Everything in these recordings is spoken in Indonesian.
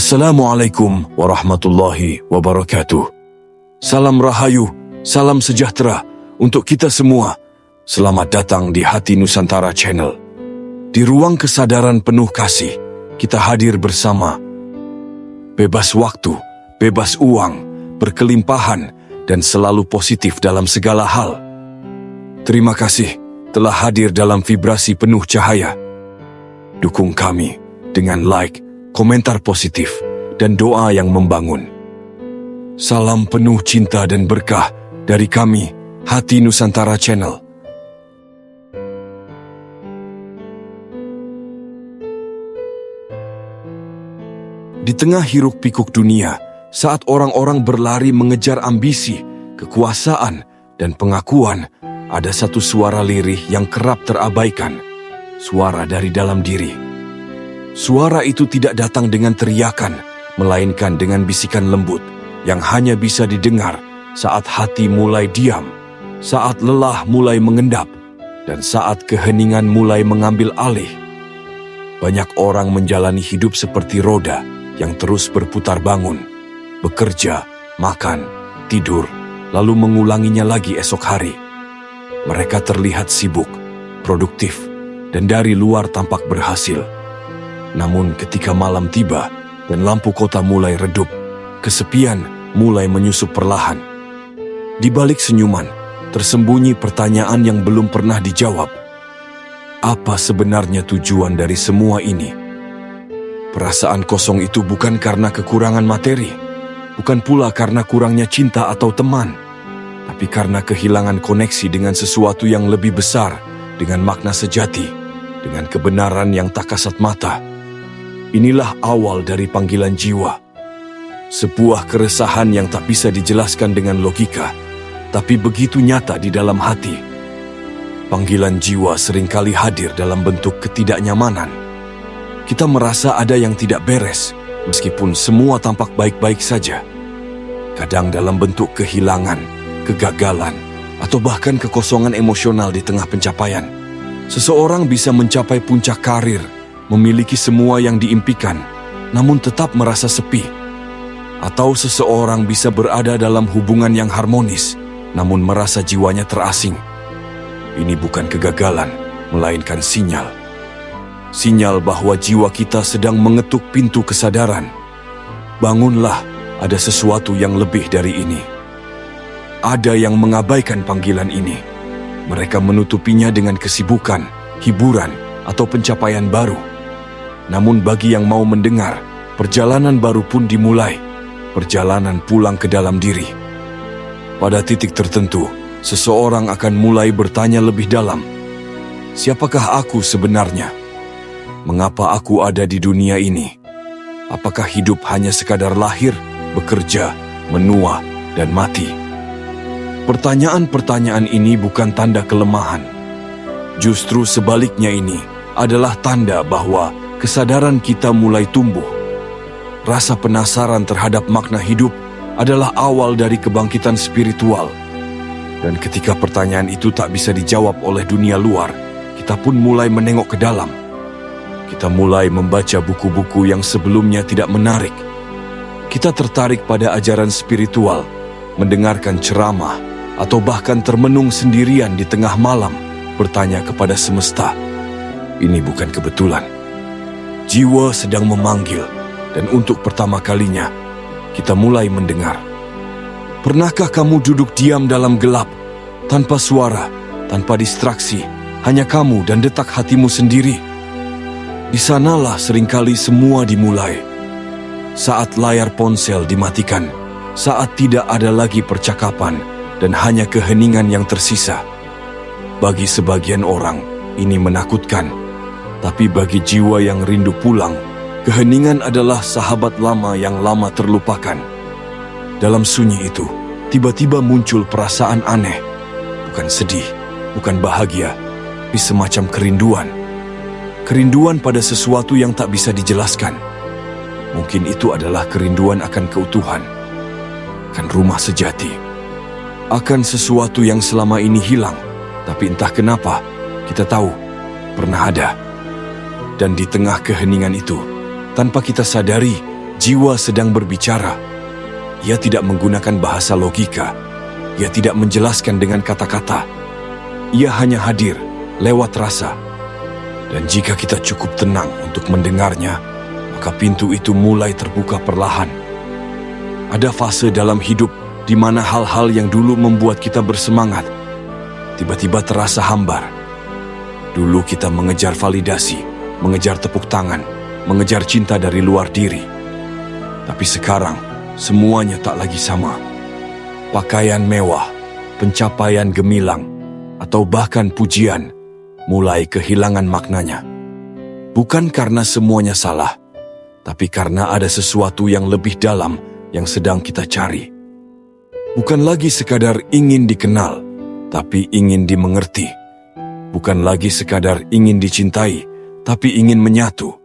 Assalamualaikum warahmatullahi wabarakatuh. Salam rahayu, salam sejahtera untuk kita semua. Selamat datang di Hati Nusantara Channel. Di ruang kesadaran penuh kasih, kita hadir bersama. Bebas waktu, bebas uang, berkelimpahan, dan selalu positif dalam segala hal. Terima kasih telah hadir dalam vibrasi penuh cahaya. Dukung kami dengan like, komentar positif, dan doa yang membangun. Salam penuh cinta dan berkah dari kami, Hati Nusantara Channel. Di tengah hiruk-pikuk dunia, saat orang-orang berlari mengejar ambisi, kekuasaan, dan pengakuan, ada satu suara lirih yang kerap terabaikan, suara dari dalam diri. Suara itu tidak datang dengan teriakan, melainkan dengan bisikan lembut yang hanya bisa didengar saat hati mulai diam, saat lelah mulai mengendap, dan saat keheningan mulai mengambil alih. Banyak orang menjalani hidup seperti roda yang terus berputar bangun, bekerja, makan, tidur, lalu mengulanginya lagi esok hari. Mereka terlihat sibuk, produktif, dan dari luar tampak berhasil. Namun ketika malam tiba dan lampu kota mulai redup, kesepian mulai menyusup perlahan. Di balik senyuman, tersembunyi pertanyaan yang belum pernah dijawab. Apa sebenarnya tujuan dari semua ini? Perasaan kosong itu bukan karena kekurangan materi, bukan pula karena kurangnya cinta atau teman, tapi karena kehilangan koneksi dengan sesuatu yang lebih besar, dengan makna sejati, dengan kebenaran yang tak kasat mata. Inilah awal dari panggilan jiwa. Sebuah keresahan yang tak bisa dijelaskan dengan logika, tapi begitu nyata di dalam hati. Panggilan jiwa seringkali hadir dalam bentuk ketidaknyamanan. Kita merasa ada yang tidak beres, meskipun semua tampak baik-baik saja. Kadang dalam bentuk kehilangan, kegagalan, atau bahkan kekosongan emosional di tengah pencapaian. Seseorang bisa mencapai puncak karir, memiliki semua yang diimpikan, namun tetap merasa sepi. Atau seseorang bisa berada dalam hubungan yang harmonis, namun merasa jiwanya terasing. Ini bukan kegagalan, melainkan sinyal. Sinyal bahwa jiwa kita sedang mengetuk pintu kesadaran. Bangunlah, ada sesuatu yang lebih dari ini. Ada yang mengabaikan panggilan ini. Mereka menutupinya dengan kesibukan, hiburan, atau pencapaian baru. Namun bagi yang mau mendengar, perjalanan baru pun dimulai, perjalanan pulang ke dalam diri. Pada titik tertentu, seseorang akan mulai bertanya lebih dalam, siapakah aku sebenarnya? Mengapa aku ada di dunia ini? Apakah hidup hanya sekadar lahir, bekerja, menua, dan mati? Pertanyaan-pertanyaan ini bukan tanda kelemahan. Justru sebaliknya, ini adalah tanda bahwa kesadaran kita mulai tumbuh. Rasa penasaran terhadap makna hidup adalah awal dari kebangkitan spiritual. Dan ketika pertanyaan itu tak bisa dijawab oleh dunia luar, kita pun mulai menengok ke dalam. Kita mulai membaca buku-buku yang sebelumnya tidak menarik. Kita tertarik pada ajaran spiritual, mendengarkan ceramah, atau bahkan termenung sendirian di tengah malam, bertanya kepada semesta. Ini bukan kebetulan. Jiwa sedang memanggil, dan untuk pertama kalinya, kita mulai mendengar. Pernahkah kamu duduk diam dalam gelap, tanpa suara, tanpa distraksi, hanya kamu dan detak hatimu sendiri? Di sanalah seringkali semua dimulai. Saat layar ponsel dimatikan, saat tidak ada lagi percakapan, dan hanya keheningan yang tersisa. Bagi sebagian orang, ini menakutkan. Tapi bagi jiwa yang rindu pulang, keheningan adalah sahabat lama yang lama terlupakan. Dalam sunyi itu, tiba-tiba muncul perasaan aneh. Bukan sedih, bukan bahagia, tapi semacam kerinduan. Kerinduan pada sesuatu yang tak bisa dijelaskan. Mungkin itu adalah kerinduan akan keutuhan, akan rumah sejati, akan sesuatu yang selama ini hilang, tapi entah kenapa, kita tahu, pernah ada. Dan di tengah keheningan itu, tanpa kita sadari, Jiwa sedang berbicara. Ia tidak menggunakan bahasa logika. Ia tidak menjelaskan dengan kata-kata. Ia hanya hadir lewat rasa. Dan jika kita cukup tenang untuk mendengarnya, maka pintu itu mulai terbuka perlahan. Ada fase dalam hidup di mana hal-hal yang dulu membuat kita bersemangat tiba-tiba terasa hambar. Dulu kita mengejar validasi, mengejar tepuk tangan, mengejar cinta dari luar diri. Tapi sekarang, semuanya tak lagi sama. Pakaian mewah, pencapaian gemilang, atau bahkan pujian mulai kehilangan maknanya. Bukan karena semuanya salah, tapi karena ada sesuatu yang lebih dalam yang sedang kita cari. Bukan lagi sekadar ingin dikenal, tapi ingin dimengerti. Bukan lagi sekadar ingin dicintai, tapi ingin menyatu.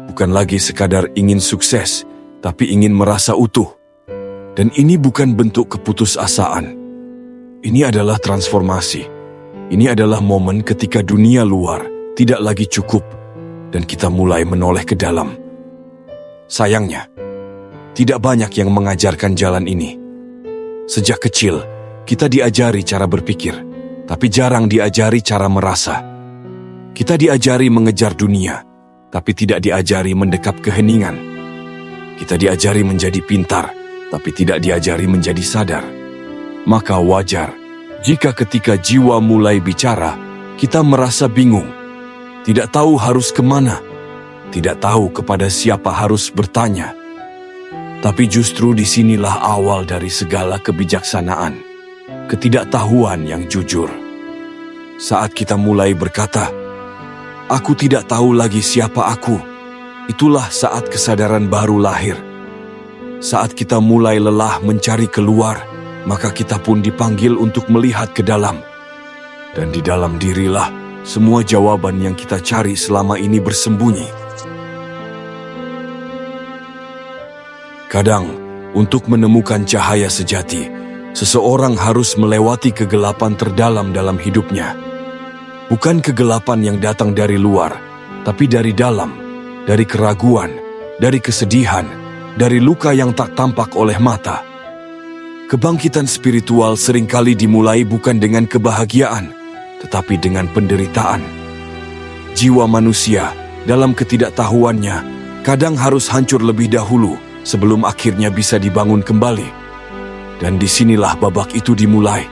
Bukan lagi sekadar ingin sukses, tapi ingin merasa utuh. Dan ini bukan bentuk keputusasaan. Ini adalah transformasi. Ini adalah momen ketika dunia luar tidak lagi cukup dan kita mulai menoleh ke dalam. Sayangnya, tidak banyak yang mengajarkan jalan ini. Sejak kecil, kita diajari cara berpikir, tapi jarang diajari cara merasa. Kita diajari mengejar dunia, tapi tidak diajari mendekap keheningan. Kita diajari menjadi pintar, tapi tidak diajari menjadi sadar. Maka wajar jika ketika jiwa mulai bicara, kita merasa bingung, tidak tahu harus kemana, tidak tahu kepada siapa harus bertanya. Tapi justru disinilah awal dari segala kebijaksanaan, ketidaktahuan yang jujur. Saat kita mulai berkata, "Aku tidak tahu lagi siapa aku," itulah saat kesadaran baru lahir. Saat kita mulai lelah mencari keluar, maka kita pun dipanggil untuk melihat ke dalam. Dan di dalam dirilah semua jawaban yang kita cari selama ini bersembunyi. Kadang, untuk menemukan cahaya sejati, seseorang harus melewati kegelapan terdalam dalam hidupnya. Bukan kegelapan yang datang dari luar, tapi dari dalam, dari keraguan, dari kesedihan, dari luka yang tak tampak oleh mata. Kebangkitan spiritual seringkali dimulai bukan dengan kebahagiaan, tetapi dengan penderitaan. Jiwa manusia dalam ketidaktahuannya kadang harus hancur lebih dahulu sebelum akhirnya bisa dibangun kembali. Dan disinilah babak itu dimulai.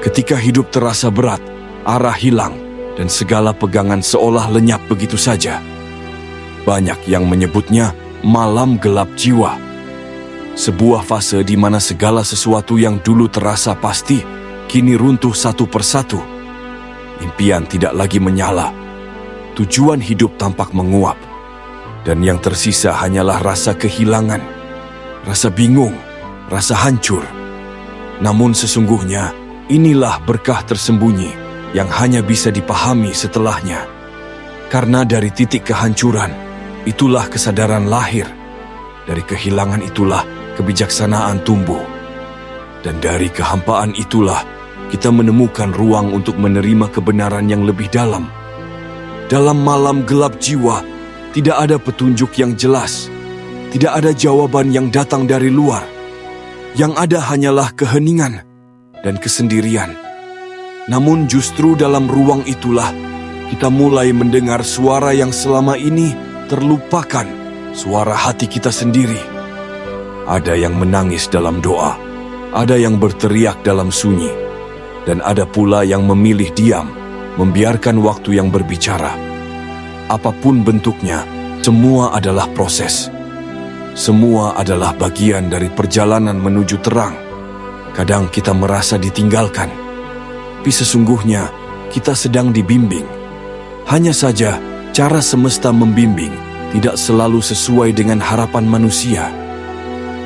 Ketika hidup terasa berat, arah hilang, dan segala pegangan seolah lenyap begitu saja. Banyak yang menyebutnya malam gelap jiwa. Sebuah fase di mana segala sesuatu yang dulu terasa pasti, kini runtuh satu persatu. Impian tidak lagi menyala. Tujuan hidup tampak menguap. Dan yang tersisa hanyalah rasa kehilangan, rasa bingung, rasa hancur. Namun sesungguhnya, inilah berkah tersembunyi yang hanya bisa dipahami setelahnya. Karena dari titik kehancuran, itulah kesadaran lahir. Dari kehilangan itulah kebijaksanaan tumbuh. Dan dari kehampaan itulah kita menemukan ruang untuk menerima kebenaran yang lebih dalam. Dalam malam gelap jiwa, tidak ada petunjuk yang jelas. Tidak ada jawaban yang datang dari luar. Yang ada hanyalah keheningan dan kesendirian. Namun justru dalam ruang itulah kita mulai mendengar suara yang selama ini terlupakan, suara hati kita sendiri. Ada yang menangis dalam doa, ada yang berteriak dalam sunyi, dan ada pula yang memilih diam, membiarkan waktu yang berbicara. Apapun bentuknya, semua adalah proses. Semua adalah bagian dari perjalanan menuju terang. Kadang kita merasa ditinggalkan, tapi sesungguhnya kita sedang dibimbing. Hanya saja, cara semesta membimbing tidak selalu sesuai dengan harapan manusia.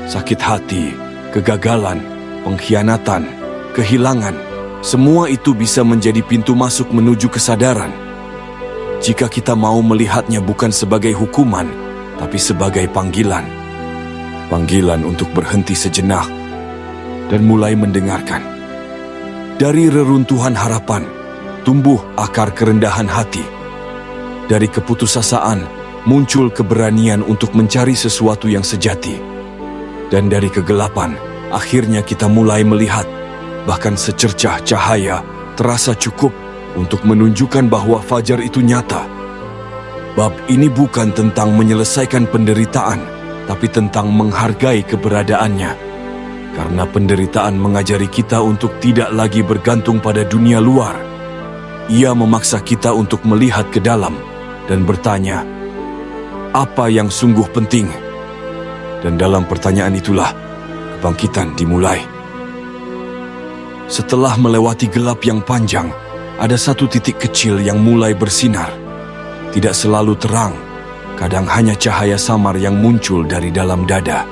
Sakit hati, kegagalan, pengkhianatan, kehilangan, semua itu bisa menjadi pintu masuk menuju kesadaran. Jika kita mau melihatnya bukan sebagai hukuman, tapi sebagai panggilan. Panggilan untuk berhenti sejenak dan mulai mendengarkan. Dari reruntuhan harapan, tumbuh akar kerendahan hati. Dari keputusasaan, muncul keberanian untuk mencari sesuatu yang sejati. Dan dari kegelapan, akhirnya kita mulai melihat, bahkan secercah cahaya terasa cukup untuk menunjukkan bahwa fajar itu nyata. Bab ini bukan tentang menyelesaikan penderitaan, tapi tentang menghargai keberadaannya. Karena penderitaan mengajari kita untuk tidak lagi bergantung pada dunia luar. Ia memaksa kita untuk melihat ke dalam dan bertanya, apa yang sungguh penting? Dan dalam pertanyaan itulah kebangkitan dimulai. Setelah melewati gelap yang panjang, ada satu titik kecil yang mulai bersinar. Tidak selalu terang, kadang hanya cahaya samar yang muncul dari dalam dada.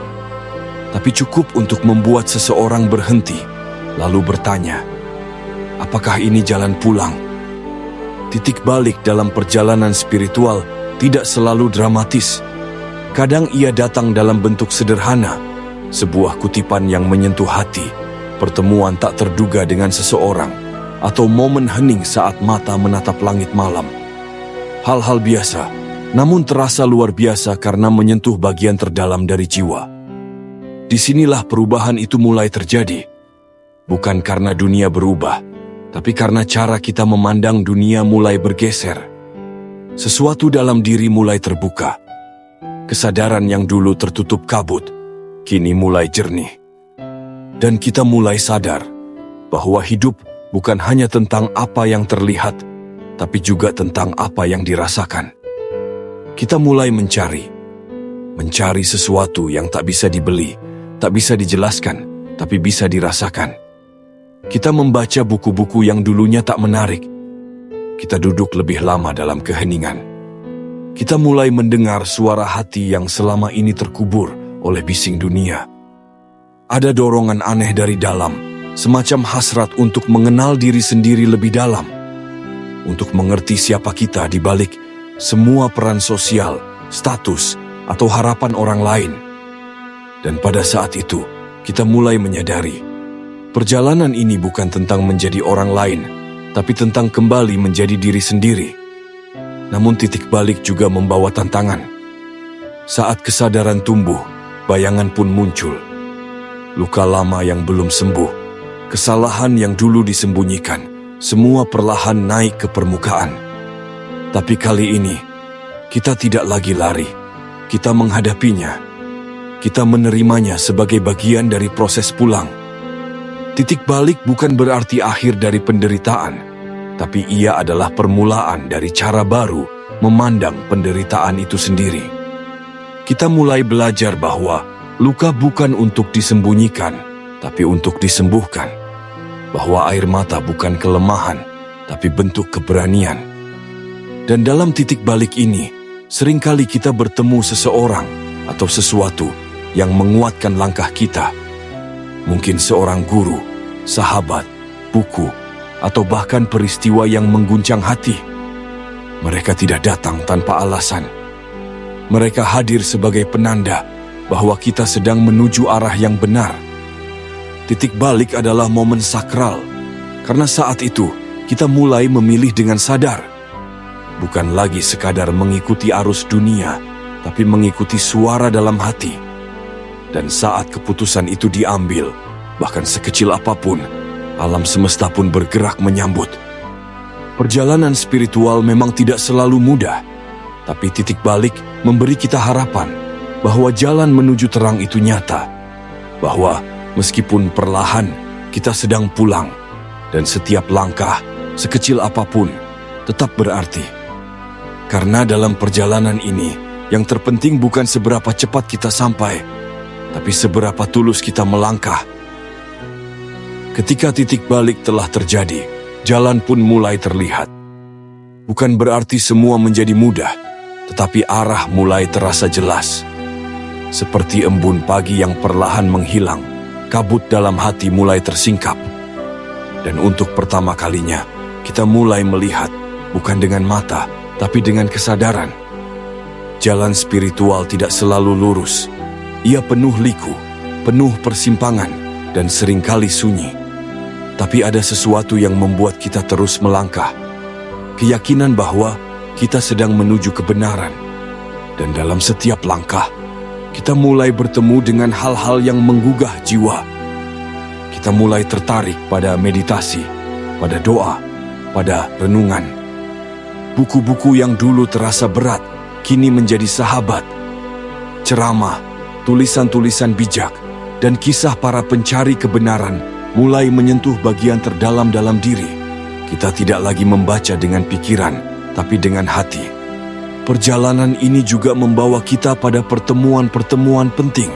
Tapi cukup untuk membuat seseorang berhenti, lalu bertanya, apakah ini jalan pulang? Titik balik dalam perjalanan spiritual tidak selalu dramatis. Kadang ia datang dalam bentuk sederhana, sebuah kutipan yang menyentuh hati, pertemuan tak terduga dengan seseorang, atau momen hening saat mata menatap langit malam. Hal-hal biasa, namun terasa luar biasa karena menyentuh bagian terdalam dari jiwa. Disinilah perubahan itu mulai terjadi. Bukan karena dunia berubah, tapi karena cara kita memandang dunia mulai bergeser. Sesuatu dalam diri mulai terbuka. Kesadaran yang dulu tertutup kabut, kini mulai jernih. Dan kita mulai sadar bahwa hidup bukan hanya tentang apa yang terlihat, tapi juga tentang apa yang dirasakan. Kita mulai mencari sesuatu yang tak bisa dibeli, tak bisa dijelaskan, tapi bisa dirasakan. Kita membaca buku-buku yang dulunya tak menarik. Kita duduk lebih lama dalam keheningan. Kita mulai mendengar suara hati yang selama ini terkubur oleh bising dunia. Ada dorongan aneh dari dalam, semacam hasrat untuk mengenal diri sendiri lebih dalam. Untuk mengerti siapa kita di balik semua peran sosial, status, atau harapan orang lain. Dan pada saat itu, kita mulai menyadari, perjalanan ini bukan tentang menjadi orang lain, tapi tentang kembali menjadi diri sendiri. Namun titik balik juga membawa tantangan. Saat kesadaran tumbuh, bayangan pun muncul. Luka lama yang belum sembuh, kesalahan yang dulu disembunyikan, semua perlahan naik ke permukaan. Tapi kali ini, kita tidak lagi lari. Kita menghadapinya. Kita menerimanya sebagai bagian dari proses pulang. Titik balik bukan berarti akhir dari penderitaan, tapi ia adalah permulaan dari cara baru memandang penderitaan itu sendiri. Kita mulai belajar bahwa luka bukan untuk disembunyikan, tapi untuk disembuhkan. Bahwa air mata bukan kelemahan, tapi bentuk keberanian. Dan dalam titik balik ini, seringkali kita bertemu seseorang atau sesuatu yang menguatkan langkah kita. Mungkin seorang guru, sahabat, buku, atau bahkan peristiwa yang mengguncang hati. Mereka tidak datang tanpa alasan. Mereka hadir sebagai penanda bahwa kita sedang menuju arah yang benar. Titik balik adalah momen sakral, karena saat itu kita mulai memilih dengan sadar. Bukan lagi sekadar mengikuti arus dunia, tapi mengikuti suara dalam hati. Dan saat keputusan itu diambil, bahkan sekecil apapun, alam semesta pun bergerak menyambut. Perjalanan spiritual memang tidak selalu mudah, tapi titik balik memberi kita harapan bahwa jalan menuju terang itu nyata. Bahwa meskipun perlahan, kita sedang pulang, dan setiap langkah, sekecil apapun, tetap berarti. Karena dalam perjalanan ini, yang terpenting bukan seberapa cepat kita sampai, tapi seberapa tulus kita melangkah. Ketika titik balik telah terjadi, jalan pun mulai terlihat. Bukan berarti semua menjadi mudah, tetapi arah mulai terasa jelas. Seperti embun pagi yang perlahan menghilang, kabut dalam hati mulai tersingkap. Dan untuk pertama kalinya, kita mulai melihat, bukan dengan mata, tapi dengan kesadaran. Jalan spiritual tidak selalu lurus. Ia penuh liku, penuh persimpangan, dan seringkali sunyi. Tapi ada sesuatu yang membuat kita terus melangkah. Keyakinan bahwa kita sedang menuju kebenaran. Dan dalam setiap langkah, kita mulai bertemu dengan hal-hal yang menggugah jiwa. Kita mulai tertarik pada meditasi, pada doa, pada renungan. Buku-buku yang dulu terasa berat, kini menjadi sahabat. Ceramah, tulisan-tulisan bijak, dan kisah para pencari kebenaran mulai menyentuh bagian terdalam dalam diri. Kita tidak lagi membaca dengan pikiran, tapi dengan hati. Perjalanan ini juga membawa kita pada pertemuan-pertemuan penting.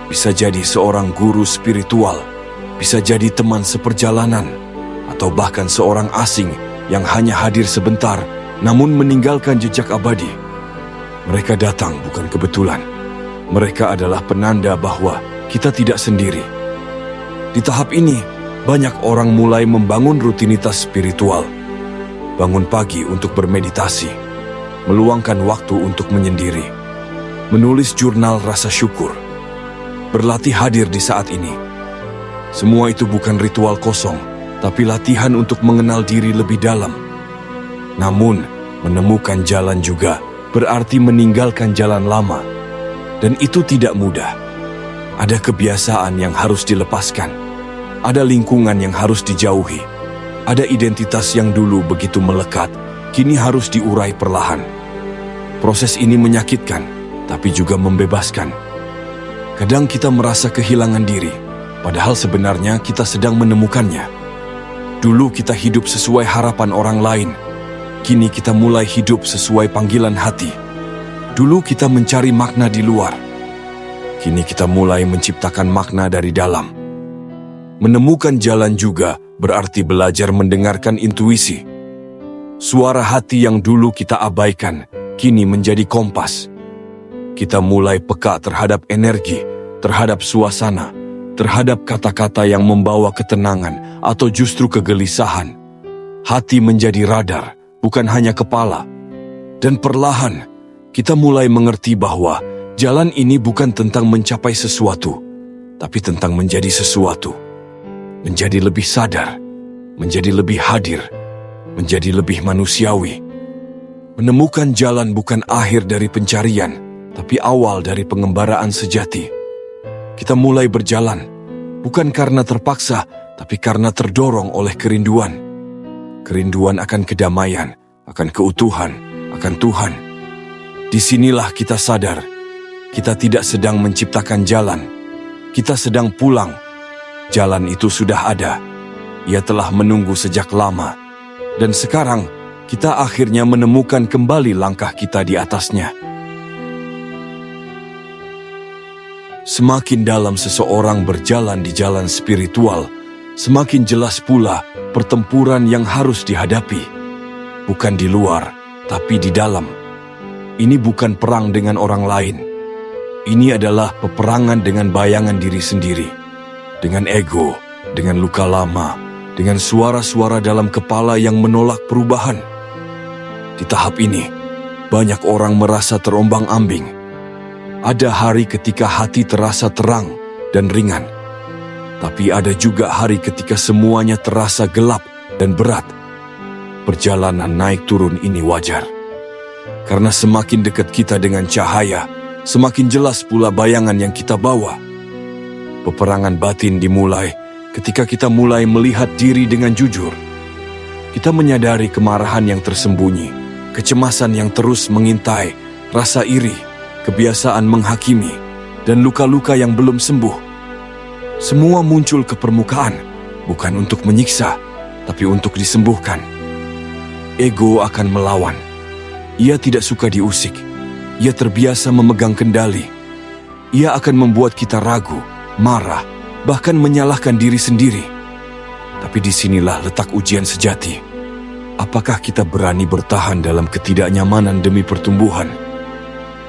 Bisa jadi seorang guru spiritual, bisa jadi teman seperjalanan, atau bahkan seorang asing yang hanya hadir sebentar, namun meninggalkan jejak abadi. Mereka datang bukan kebetulan. Mereka adalah penanda bahwa kita tidak sendiri. Di tahap ini, banyak orang mulai membangun rutinitas spiritual. Bangun pagi untuk bermeditasi, meluangkan waktu untuk menyendiri, menulis jurnal rasa syukur, berlatih hadir di saat ini. Semua itu bukan ritual kosong, tapi latihan untuk mengenal diri lebih dalam. Namun, menemukan jalan juga berarti meninggalkan jalan lama. Dan itu tidak mudah. Ada kebiasaan yang harus dilepaskan. Ada lingkungan yang harus dijauhi. Ada identitas yang dulu begitu melekat, kini harus diurai perlahan. Proses ini menyakitkan, tapi juga membebaskan. Kadang kita merasa kehilangan diri, padahal sebenarnya kita sedang menemukannya. Dulu kita hidup sesuai harapan orang lain, kini kita mulai hidup sesuai panggilan hati. Dulu kita mencari makna di luar, kini kita mulai menciptakan makna dari dalam. Menemukan jalan juga berarti belajar mendengarkan intuisi. Suara hati yang dulu kita abaikan, kini menjadi kompas. Kita mulai peka terhadap energi, terhadap suasana, terhadap kata-kata yang membawa ketenangan atau justru kegelisahan. Hati menjadi radar, bukan hanya kepala. Dan perlahan, kita mulai mengerti bahwa jalan ini bukan tentang mencapai sesuatu, tapi tentang menjadi sesuatu. Menjadi lebih sadar, menjadi lebih hadir, menjadi lebih manusiawi. Menemukan jalan bukan akhir dari pencarian, tapi awal dari pengembaraan sejati. Kita mulai berjalan, bukan karena terpaksa, tapi karena terdorong oleh kerinduan. Kerinduan akan kedamaian, akan keutuhan, akan Tuhan. Disinilah kita sadar, kita tidak sedang menciptakan jalan, kita sedang pulang. Jalan itu sudah ada, ia telah menunggu sejak lama, dan sekarang kita akhirnya menemukan kembali langkah kita di atasnya. Semakin dalam seseorang berjalan di jalan spiritual, semakin jelas pula pertempuran yang harus dihadapi. Bukan di luar, tapi di dalam. Ini bukan perang dengan orang lain. Ini adalah peperangan dengan bayangan diri sendiri. Dengan ego, dengan luka lama, dengan suara-suara dalam kepala yang menolak perubahan. Di tahap ini, banyak orang merasa terombang-ambing. Ada hari ketika hati terasa terang dan ringan. Tapi ada juga hari ketika semuanya terasa gelap dan berat. Perjalanan naik turun ini wajar. Karena semakin dekat kita dengan cahaya, semakin jelas pula bayangan yang kita bawa. Peperangan batin dimulai ketika kita mulai melihat diri dengan jujur. Kita menyadari kemarahan yang tersembunyi, kecemasan yang terus mengintai, rasa iri, kebiasaan menghakimi, dan luka-luka yang belum sembuh. Semua muncul ke permukaan, bukan untuk menyiksa, tapi untuk disembuhkan. Ego akan melawan. Ia tidak suka diusik. Ia terbiasa memegang kendali. Ia akan membuat kita ragu, marah, bahkan menyalahkan diri sendiri. Tapi disinilah letak ujian sejati. Apakah kita berani bertahan dalam ketidaknyamanan demi pertumbuhan?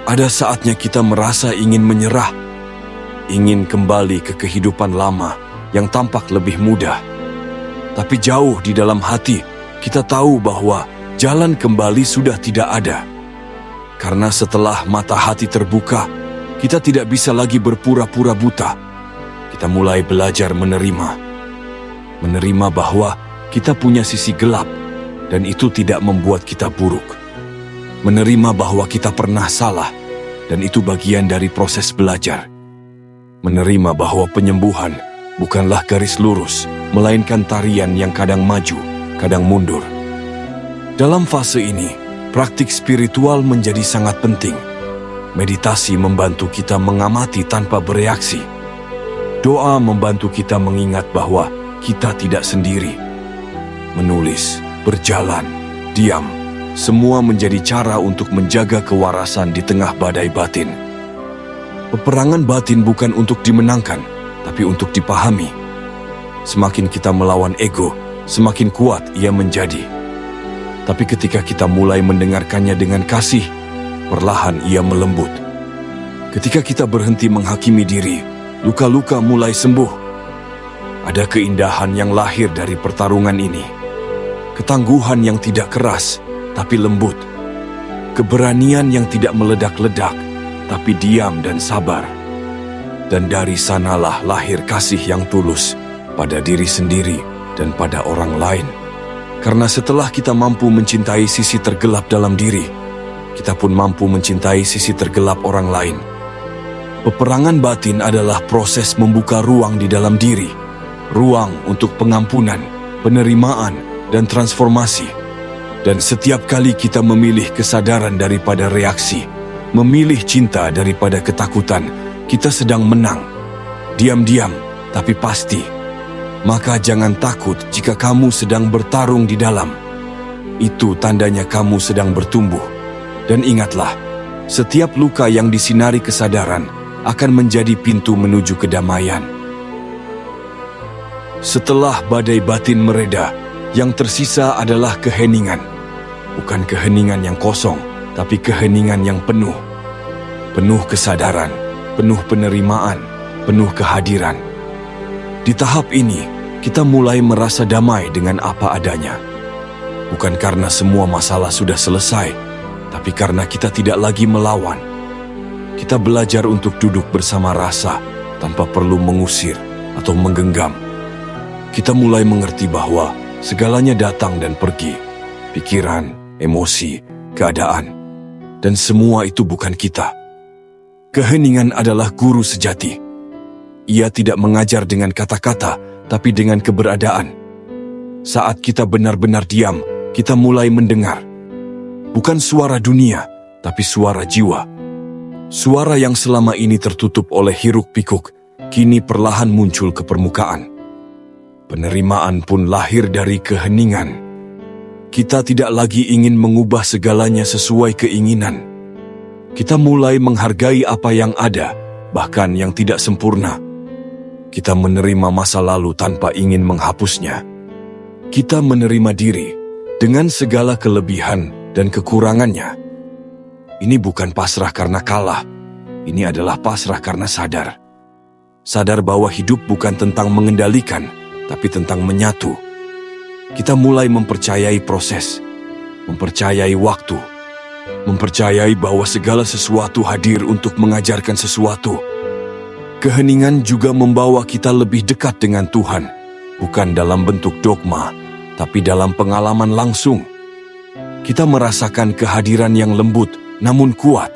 Ada saatnya kita merasa ingin menyerah, ingin kembali ke kehidupan lama yang tampak lebih mudah. Tapi jauh di dalam hati, kita tahu bahwa jalan kembali sudah tidak ada. Karena setelah mata hati terbuka, kita tidak bisa lagi berpura-pura buta. Kita mulai belajar menerima. Menerima bahwa kita punya sisi gelap, dan itu tidak membuat kita buruk. Menerima bahwa kita pernah salah, dan itu bagian dari proses belajar. Menerima bahwa penyembuhan bukanlah garis lurus, melainkan tarian yang kadang maju, kadang mundur. Dalam fase ini, praktik spiritual menjadi sangat penting. Meditasi membantu kita mengamati tanpa bereaksi. Doa membantu kita mengingat bahwa kita tidak sendiri. Menulis, berjalan, diam, semua menjadi cara untuk menjaga kewarasan di tengah badai batin. Peperangan batin bukan untuk dimenangkan, tapi untuk dipahami. Semakin kita melawan ego, semakin kuat ia menjadi. Tapi ketika kita mulai mendengarkannya dengan kasih, perlahan ia melembut. Ketika kita berhenti menghakimi diri, luka-luka mulai sembuh. Ada keindahan yang lahir dari pertarungan ini. Ketangguhan yang tidak keras, tapi lembut. Keberanian yang tidak meledak-ledak, tapi diam dan sabar. Dan dari sanalah lahir kasih yang tulus pada diri sendiri dan pada orang lain. Karena setelah kita mampu mencintai sisi tergelap dalam diri, kita pun mampu mencintai sisi tergelap orang lain. Peperangan batin adalah proses membuka ruang di dalam diri, ruang untuk pengampunan, penerimaan, dan transformasi. Dan setiap kali kita memilih kesadaran daripada reaksi, memilih cinta daripada ketakutan, kita sedang menang. Diam-diam, tapi pasti. Maka jangan takut jika kamu sedang bertarung di dalam. Itu tandanya kamu sedang bertumbuh. Dan ingatlah, setiap luka yang disinari kesadaran akan menjadi pintu menuju kedamaian. Setelah badai batin mereda, yang tersisa adalah keheningan. Bukan keheningan yang kosong, tapi keheningan yang penuh. Penuh kesadaran, penuh penerimaan, penuh kehadiran. Di tahap ini, kita mulai merasa damai dengan apa adanya. Bukan karena semua masalah sudah selesai, tapi karena kita tidak lagi melawan. Kita belajar untuk duduk bersama rasa tanpa perlu mengusir atau menggenggam. Kita mulai mengerti bahwa segalanya datang dan pergi. Pikiran, emosi, keadaan. Dan semua itu bukan kita. Keheningan adalah guru sejati. Ia tidak mengajar dengan kata-kata, tapi dengan keberadaan. Saat kita benar-benar diam, kita mulai mendengar. Bukan suara dunia, tapi suara jiwa. Suara yang selama ini tertutup oleh hiruk-pikuk, kini perlahan muncul ke permukaan. Penerimaan pun lahir dari keheningan. Kita tidak lagi ingin mengubah segalanya sesuai keinginan. Kita mulai menghargai apa yang ada, bahkan yang tidak sempurna. Kita menerima masa lalu tanpa ingin menghapusnya. Kita menerima diri dengan segala kelebihan dan kekurangannya. Ini bukan pasrah karena kalah. Ini adalah pasrah karena sadar. Sadar bahwa hidup bukan tentang mengendalikan, tapi tentang menyatu. Kita mulai mempercayai proses, mempercayai waktu, mempercayai bahwa segala sesuatu hadir untuk mengajarkan sesuatu. Keheningan juga membawa kita lebih dekat dengan Tuhan, bukan dalam bentuk dogma, tapi dalam pengalaman langsung. Kita merasakan kehadiran yang lembut, namun kuat.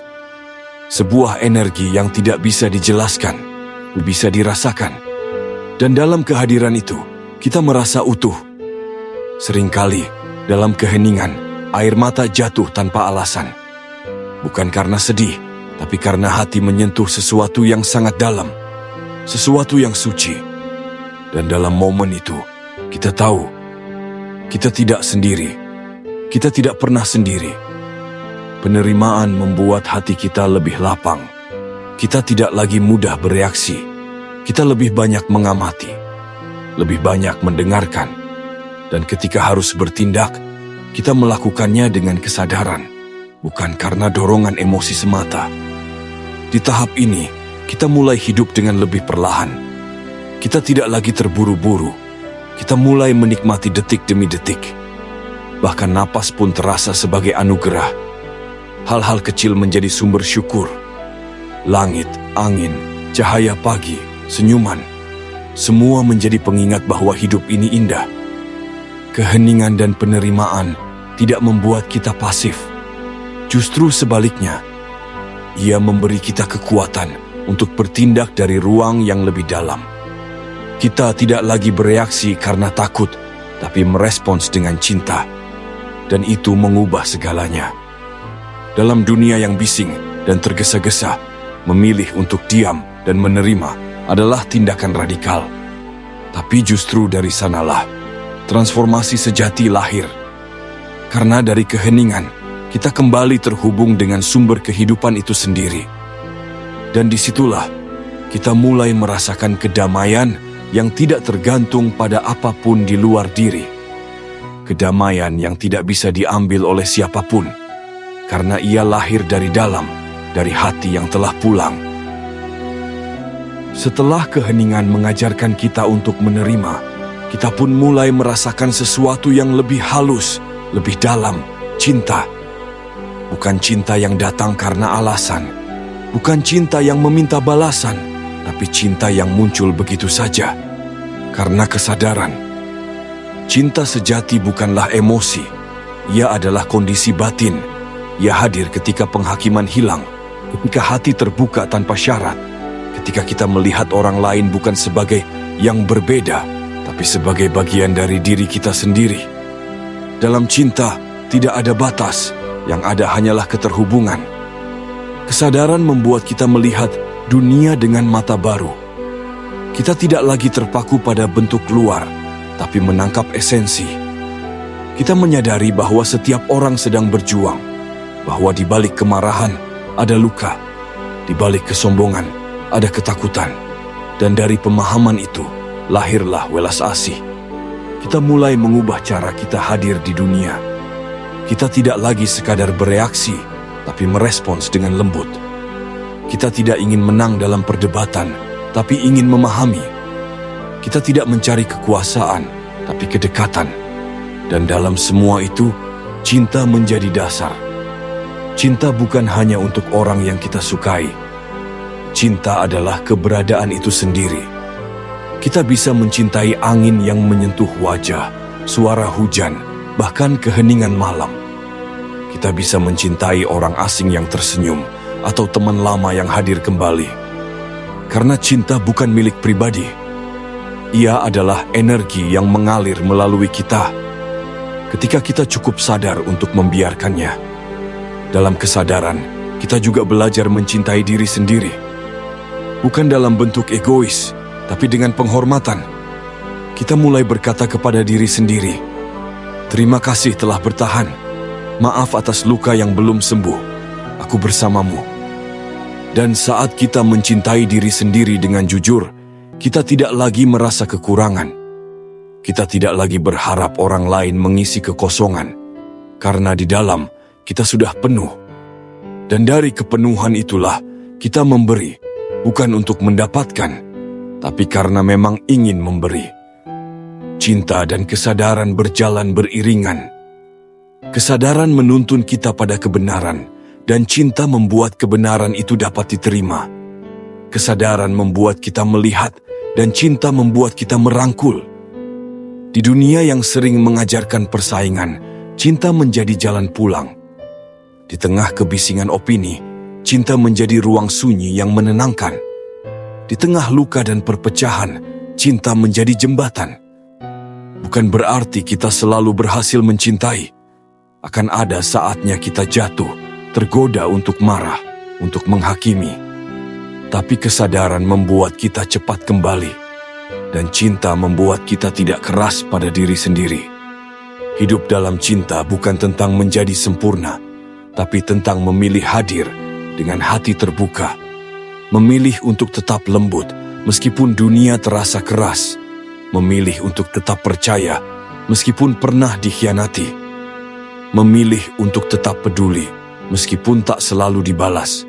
Sebuah energi yang tidak bisa dijelaskan, bisa dirasakan. Dan dalam kehadiran itu, kita merasa utuh. Seringkali, dalam keheningan, air mata jatuh tanpa alasan. Bukan karena sedih, tapi karena hati menyentuh sesuatu yang sangat dalam, sesuatu yang suci. Dan dalam momen itu, kita tahu, kita tidak sendiri, kita tidak pernah sendiri. Penerimaan membuat hati kita lebih lapang. Kita tidak lagi mudah bereaksi, kita lebih banyak mengamati, lebih banyak mendengarkan. Dan ketika harus bertindak, kita melakukannya dengan kesadaran, bukan karena dorongan emosi semata. Di tahap ini, kita mulai hidup dengan lebih perlahan. Kita tidak lagi terburu-buru. Kita mulai menikmati detik demi detik. Bahkan napas pun terasa sebagai anugerah. Hal-hal kecil menjadi sumber syukur. Langit, angin, cahaya pagi, senyuman. Semua menjadi pengingat bahwa hidup ini indah. Keheningan dan penerimaan tidak membuat kita pasif. Justru sebaliknya, Ia memberi kita kekuatan untuk bertindak dari ruang yang lebih dalam. Kita tidak lagi bereaksi karena takut, tapi merespons dengan cinta. Dan itu mengubah segalanya. Dalam dunia yang bising dan tergesa-gesa, memilih untuk diam dan menerima adalah tindakan radikal. Tapi justru dari sanalah transformasi sejati lahir. Karena dari keheningan, kita kembali terhubung dengan sumber kehidupan itu sendiri. Dan disitulah kita mulai merasakan kedamaian yang tidak tergantung pada apapun di luar diri. Kedamaian yang tidak bisa diambil oleh siapapun, karena ia lahir dari dalam, dari hati yang telah pulang. Setelah keheningan mengajarkan kita untuk menerima, kita pun mulai merasakan sesuatu yang lebih halus, lebih dalam, cinta. Bukan cinta yang datang karena alasan, bukan cinta yang meminta balasan, tapi cinta yang muncul begitu saja, karena kesadaran. Cinta sejati bukanlah emosi, ia adalah kondisi batin. Ia hadir ketika penghakiman hilang, ketika hati terbuka tanpa syarat, ketika kita melihat orang lain bukan sebagai yang berbeda, tapi sebagai bagian dari diri kita sendiri. Dalam cinta, tidak ada batas, yang ada hanyalah keterhubungan. Kesadaran membuat kita melihat dunia dengan mata baru. Kita tidak lagi terpaku pada bentuk luar, tapi menangkap esensi. Kita menyadari bahwa setiap orang sedang berjuang, bahwa di balik kemarahan ada luka, di balik kesombongan ada ketakutan, dan dari pemahaman itu lahirlah welas asih. Kita mulai mengubah cara kita hadir di dunia. Kita tidak lagi sekadar bereaksi, tapi merespons dengan lembut. Kita tidak ingin menang dalam perdebatan, tapi ingin memahami. Kita tidak mencari kekuasaan, tapi kedekatan. Dan dalam semua itu, cinta menjadi dasar. Cinta bukan hanya untuk orang yang kita sukai. Cinta adalah keberadaan itu sendiri. Kita bisa mencintai angin yang menyentuh wajah, suara hujan, bahkan keheningan malam. Kita bisa mencintai orang asing yang tersenyum, atau teman lama yang hadir kembali. Karena cinta bukan milik pribadi. Ia adalah energi yang mengalir melalui kita. Ketika kita cukup sadar untuk membiarkannya. Dalam kesadaran, kita juga belajar mencintai diri sendiri. Bukan dalam bentuk egois, tapi dengan penghormatan. Kita mulai berkata kepada diri sendiri, "Terima kasih telah bertahan. Maaf atas luka yang belum sembuh. Aku bersamamu." Dan saat kita mencintai diri sendiri dengan jujur, kita tidak lagi merasa kekurangan. Kita tidak lagi berharap orang lain mengisi kekosongan, karena di dalam kita sudah penuh. Dan dari kepenuhan itulah kita memberi, bukan untuk mendapatkan, tapi karena memang ingin memberi. Cinta dan kesadaran berjalan beriringan. Kesadaran menuntun kita pada kebenaran, dan cinta membuat kebenaran itu dapat diterima. Kesadaran membuat kita melihat, dan cinta membuat kita merangkul. Di dunia yang sering mengajarkan persaingan, cinta menjadi jalan pulang. Di tengah kebisingan opini, cinta menjadi ruang sunyi yang menenangkan. Di tengah luka dan perpecahan, cinta menjadi jembatan. Bukan berarti kita selalu berhasil mencintai. Akan ada saatnya kita jatuh, tergoda untuk marah, untuk menghakimi. Tapi kesadaran membuat kita cepat kembali, dan cinta membuat kita tidak keras pada diri sendiri. Hidup dalam cinta bukan tentang menjadi sempurna, tapi tentang memilih hadir dengan hati terbuka. Memilih untuk tetap lembut meskipun dunia terasa keras. Memilih untuk tetap percaya meskipun pernah dikhianati. Memilih untuk tetap peduli meskipun tak selalu dibalas.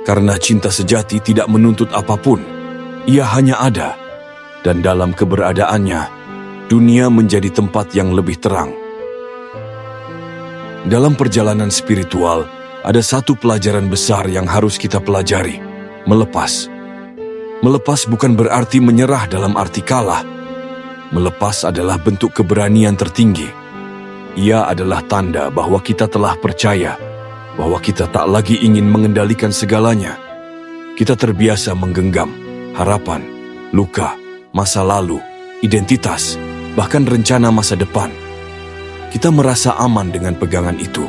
Karena cinta sejati tidak menuntut apapun, ia hanya ada. Dan dalam keberadaannya, dunia menjadi tempat yang lebih terang. Dalam perjalanan spiritual, ada satu pelajaran besar yang harus kita pelajari: melepas. Melepas bukan berarti menyerah dalam arti kalah. Melepas adalah bentuk keberanian tertinggi. Ia adalah tanda bahwa kita telah percaya bahwa kita tak lagi ingin mengendalikan segalanya. Kita terbiasa menggenggam harapan, luka, masa lalu, identitas, bahkan rencana masa depan. Kita merasa aman dengan pegangan itu.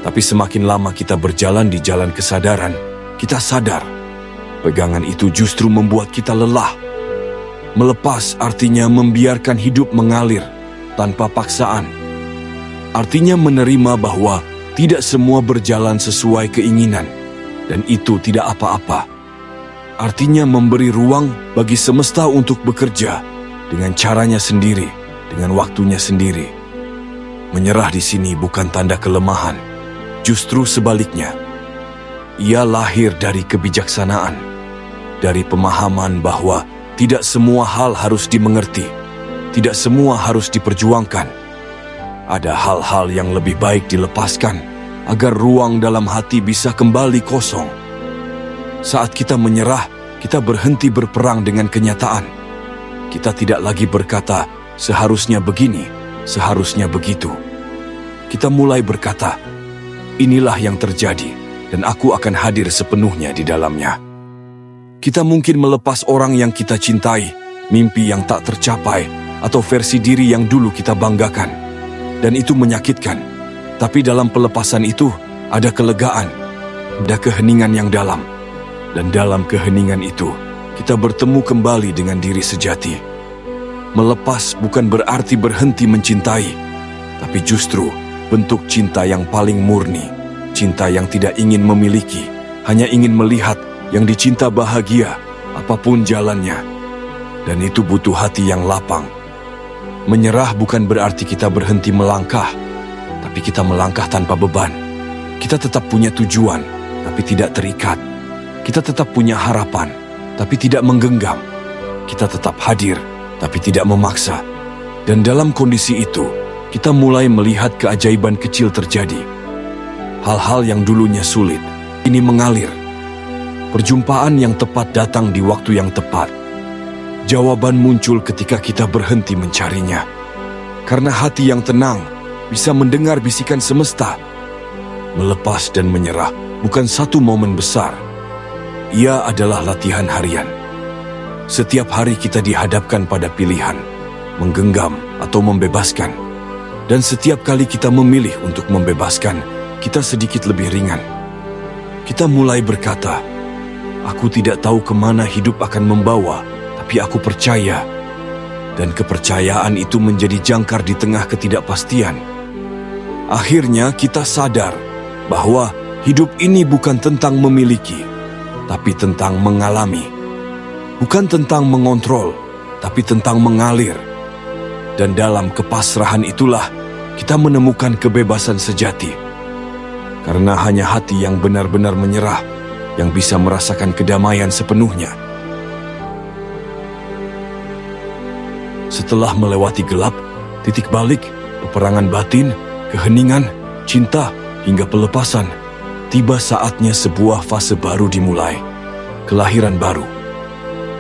Tapi semakin lama kita berjalan di jalan kesadaran, kita sadar pegangan itu justru membuat kita lelah. Melepas artinya membiarkan hidup mengalir tanpa paksaan. Artinya menerima bahwa tidak semua berjalan sesuai keinginan, dan itu tidak apa-apa. Artinya memberi ruang bagi semesta untuk bekerja dengan caranya sendiri, dengan waktunya sendiri. Menyerah di sini bukan tanda kelemahan, justru sebaliknya. Ia lahir dari kebijaksanaan, dari pemahaman bahwa tidak semua hal harus dimengerti, tidak semua harus diperjuangkan. Ada hal-hal yang lebih baik dilepaskan agar ruang dalam hati bisa kembali kosong. Saat kita menyerah, kita berhenti berperang dengan kenyataan. Kita tidak lagi berkata, seharusnya begini, seharusnya begitu. Kita mulai berkata, inilah yang terjadi, dan aku akan hadir sepenuhnya di dalamnya. Kita mungkin melepas orang yang kita cintai, mimpi yang tak tercapai, atau versi diri yang dulu kita banggakan. Dan itu menyakitkan. Tapi dalam pelepasan itu, ada kelegaan, ada keheningan yang dalam. Dan dalam keheningan itu, kita bertemu kembali dengan diri sejati. Melepas bukan berarti berhenti mencintai, tapi justru bentuk cinta yang paling murni. Cinta yang tidak ingin memiliki, hanya ingin melihat yang dicinta bahagia, apapun jalannya. Dan itu butuh hati yang lapang. Menyerah bukan berarti kita berhenti melangkah, tapi kita melangkah tanpa beban. Kita tetap punya tujuan, tapi tidak terikat. Kita tetap punya harapan, tapi tidak menggenggam. Kita tetap hadir, tapi tidak memaksa. Dan dalam kondisi itu, kita mulai melihat keajaiban kecil terjadi. Hal-hal yang dulunya sulit, ini mengalir. Perjumpaan yang tepat datang di waktu yang tepat. Jawaban muncul ketika kita berhenti mencarinya. Karena hati yang tenang bisa mendengar bisikan semesta. Melepas dan menyerah bukan satu momen besar. Ia adalah latihan harian. Setiap hari kita dihadapkan pada pilihan, menggenggam atau membebaskan. Dan setiap kali kita memilih untuk membebaskan, kita sedikit lebih ringan. Kita mulai berkata, aku tidak tahu kemana hidup akan membawa, tapi aku percaya. Dan kepercayaan itu menjadi jangkar di tengah ketidakpastian. Akhirnya kita sadar bahwa hidup ini bukan tentang memiliki, tapi tentang mengalami. Bukan tentang mengontrol, tapi tentang mengalir. Dan dalam kepasrahan itulah kita menemukan kebebasan sejati. Karena hanya hati yang benar-benar menyerah yang bisa merasakan kedamaian sepenuhnya. Setelah melewati gelap, titik balik, peperangan batin, keheningan, cinta, hingga pelepasan, tiba saatnya sebuah fase baru dimulai. Kelahiran baru.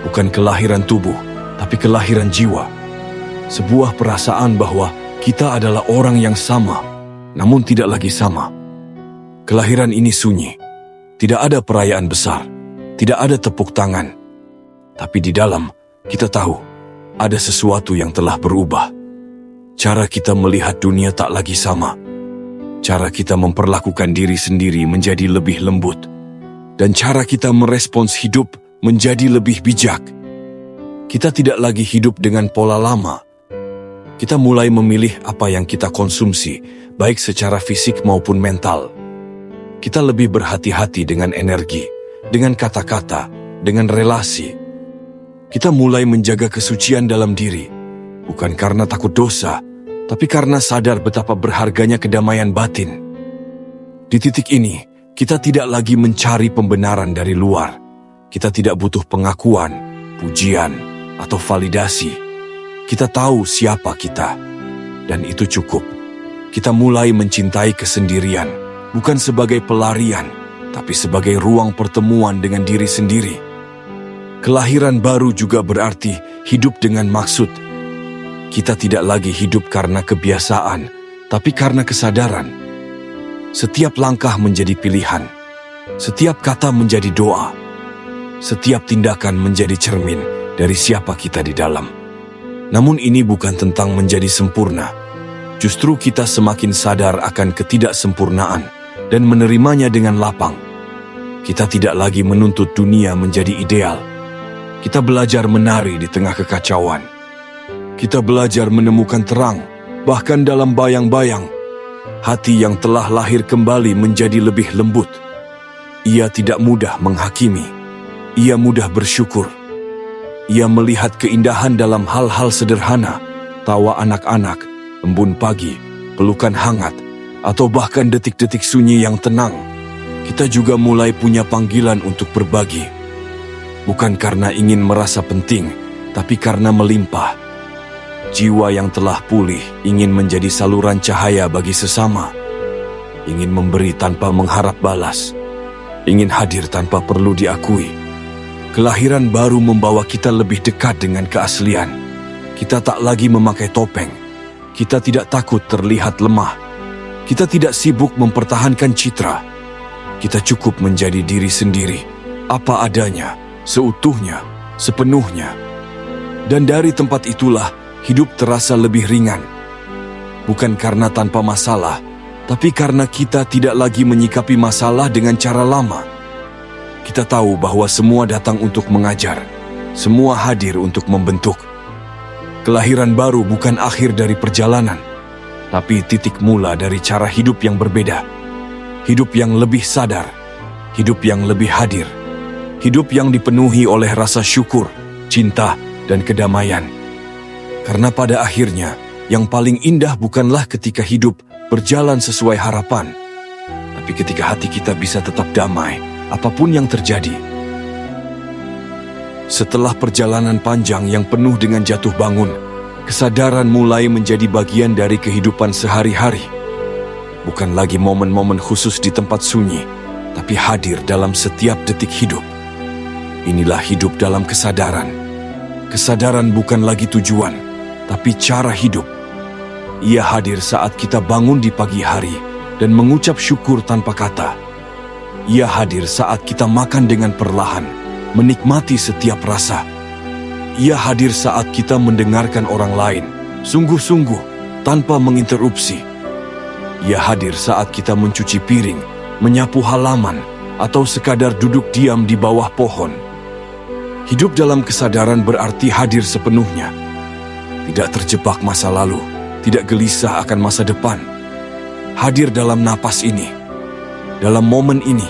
Bukan kelahiran tubuh, tapi kelahiran jiwa. Sebuah perasaan bahwa kita adalah orang yang sama, namun tidak lagi sama. Kelahiran ini sunyi. Tidak ada perayaan besar, tidak ada tepuk tangan. Tapi di dalam, kita tahu, ada sesuatu yang telah berubah. Cara kita melihat dunia tak lagi sama. Cara kita memperlakukan diri sendiri menjadi lebih lembut. Dan cara kita merespons hidup menjadi lebih bijak. Kita tidak lagi hidup dengan pola lama. Kita mulai memilih apa yang kita konsumsi, baik secara fisik maupun mental. Kita lebih berhati-hati dengan energi, dengan kata-kata, dengan relasi. Kita mulai menjaga kesucian dalam diri, bukan karena takut dosa, tapi karena sadar betapa berharganya kedamaian batin. Di titik ini, kita tidak lagi mencari pembenaran dari luar. Kita tidak butuh pengakuan, pujian, atau validasi. Kita tahu siapa kita, dan itu cukup. Kita mulai mencintai kesendirian, bukan sebagai pelarian, tapi sebagai ruang pertemuan dengan diri sendiri. Kelahiran baru juga berarti hidup dengan maksud. Kita tidak lagi hidup karena kebiasaan, tapi karena kesadaran. Setiap langkah menjadi pilihan, setiap kata menjadi doa, setiap tindakan menjadi cermin dari siapa kita di dalam. Namun ini bukan tentang menjadi sempurna. Justru kita semakin sadar akan ketidaksempurnaan dan menerimanya dengan lapang. Kita tidak lagi menuntut dunia menjadi ideal. Kita belajar menari di tengah kekacauan. Kita belajar menemukan terang, bahkan dalam bayang-bayang. Hati yang telah lahir kembali menjadi lebih lembut. Ia tidak mudah menghakimi. Ia mudah bersyukur. Ia melihat keindahan dalam hal-hal sederhana, tawa anak-anak, embun pagi, pelukan hangat, atau bahkan detik-detik sunyi yang tenang. Kita juga mulai punya panggilan untuk berbagi. Bukan karena ingin merasa penting, tapi karena melimpah. Jiwa yang telah pulih ingin menjadi saluran cahaya bagi sesama. Ingin memberi tanpa mengharap balas. Ingin hadir tanpa perlu diakui. Kelahiran baru membawa kita lebih dekat dengan keaslian. Kita tak lagi memakai topeng. Kita tidak takut terlihat lemah. Kita tidak sibuk mempertahankan citra. Kita cukup menjadi diri sendiri, apa adanya, seutuhnya, sepenuhnya. Dan dari tempat itulah, hidup terasa lebih ringan. Bukan karena tanpa masalah, tapi karena kita tidak lagi menyikapi masalah dengan cara lama. Kita tahu bahwa semua datang untuk mengajar, semua hadir untuk membentuk. Kelahiran baru bukan akhir dari perjalanan, tapi titik mula dari cara hidup yang berbeda. Hidup yang lebih sadar, hidup yang lebih hadir, hidup yang dipenuhi oleh rasa syukur, cinta, dan kedamaian. Karena pada akhirnya, yang paling indah bukanlah ketika hidup berjalan sesuai harapan, tapi ketika hati kita bisa tetap damai, apapun yang terjadi. Setelah perjalanan panjang yang penuh dengan jatuh bangun, kesadaran mulai menjadi bagian dari kehidupan sehari-hari. Bukan lagi momen-momen khusus di tempat sunyi, tapi hadir dalam setiap detik hidup. Inilah hidup dalam kesadaran. Kesadaran bukan lagi tujuan, tapi cara hidup. Ia hadir saat kita bangun di pagi hari dan mengucap syukur tanpa kata. Ia hadir saat kita makan dengan perlahan, menikmati setiap rasa. Ia hadir saat kita mendengarkan orang lain, sungguh-sungguh, tanpa menginterupsi. Ia hadir saat kita mencuci piring, menyapu halaman, atau sekadar duduk diam di bawah pohon. Hidup dalam kesadaran berarti hadir sepenuhnya. Tidak terjebak masa lalu, tidak gelisah akan masa depan. Hadir dalam napas ini, dalam momen ini.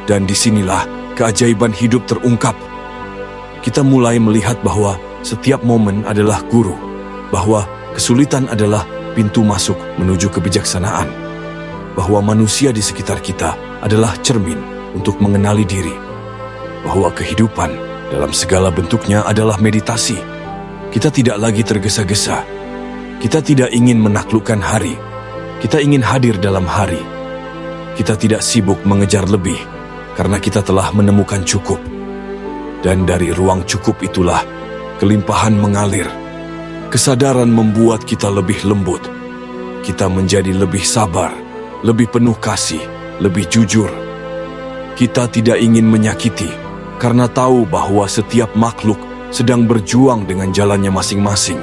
Dan disinilah keajaiban hidup terungkap. Kita mulai melihat bahwa setiap momen adalah guru, bahwa kesulitan adalah pintu masuk menuju kebijaksanaan, bahwa manusia di sekitar kita adalah cermin untuk mengenali diri, bahwa kehidupan dalam segala bentuknya adalah meditasi. Kita tidak lagi tergesa-gesa. Kita tidak ingin menaklukkan hari. Kita ingin hadir dalam hari. Kita tidak sibuk mengejar lebih, karena kita telah menemukan cukup. Dan dari ruang cukup itulah kelimpahan mengalir. Kesadaran membuat kita lebih lembut. Kita menjadi lebih sabar, lebih penuh kasih, lebih jujur. Kita tidak ingin menyakiti, karena tahu bahwa setiap makhluk sedang berjuang dengan jalannya masing-masing.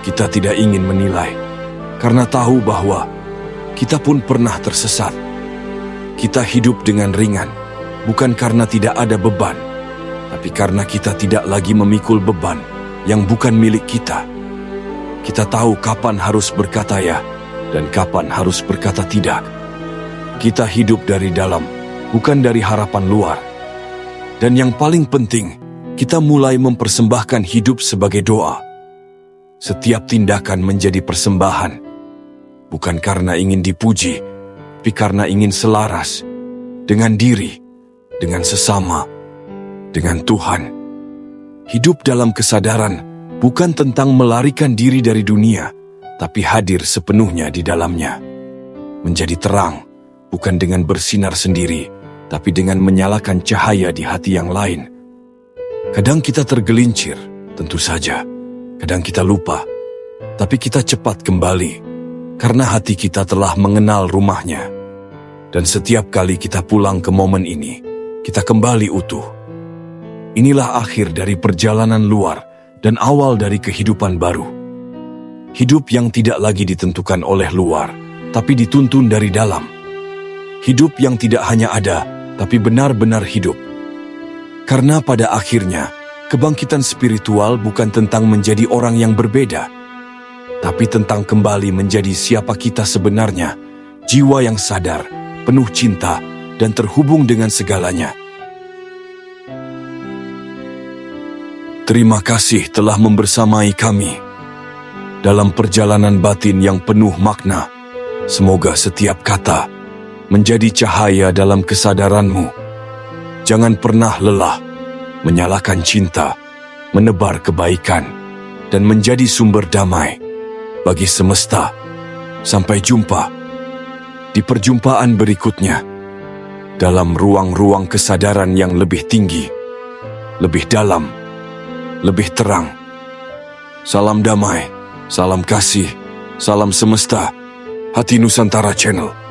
Kita tidak ingin menilai, karena tahu bahwa kita pun pernah tersesat. Kita hidup dengan ringan, bukan karena tidak ada beban, tapi karena kita tidak lagi memikul beban yang bukan milik kita. Kita tahu kapan harus berkata ya, dan kapan harus berkata tidak. Kita hidup dari dalam, bukan dari harapan luar. Dan yang paling penting, kita mulai mempersembahkan hidup sebagai doa. Setiap tindakan menjadi persembahan, bukan karena ingin dipuji, tapi karena ingin selaras dengan diri, dengan sesama, dengan Tuhan. Hidup dalam kesadaran bukan tentang melarikan diri dari dunia, tapi hadir sepenuhnya di dalamnya. Menjadi terang, bukan dengan bersinar sendiri, tapi dengan menyalakan cahaya di hati yang lain. Kadang kita tergelincir, tentu saja. Kadang kita lupa, tapi kita cepat kembali, karena hati kita telah mengenal rumahnya. Dan setiap kali kita pulang ke momen ini, kita kembali utuh. Inilah akhir dari perjalanan luar dan awal dari kehidupan baru. Hidup yang tidak lagi ditentukan oleh luar, tapi dituntun dari dalam. Hidup yang tidak hanya ada, tapi benar-benar hidup. Karena pada akhirnya, kebangkitan spiritual bukan tentang menjadi orang yang berbeda, tapi tentang kembali menjadi siapa kita sebenarnya, jiwa yang sadar, penuh cinta, dan terhubung dengan segalanya. Terima kasih telah membersamai kami dalam perjalanan batin yang penuh makna. Semoga setiap kata menjadi cahaya dalam kesadaranmu. Jangan pernah lelah menyalakan cinta, menebar kebaikan, dan menjadi sumber damai bagi semesta. Sampai jumpa di perjumpaan berikutnya dalam ruang-ruang kesadaran yang lebih tinggi, lebih dalam, lebih terang. Salam damai, salam kasih, salam semesta. Hati Nusantara Channel.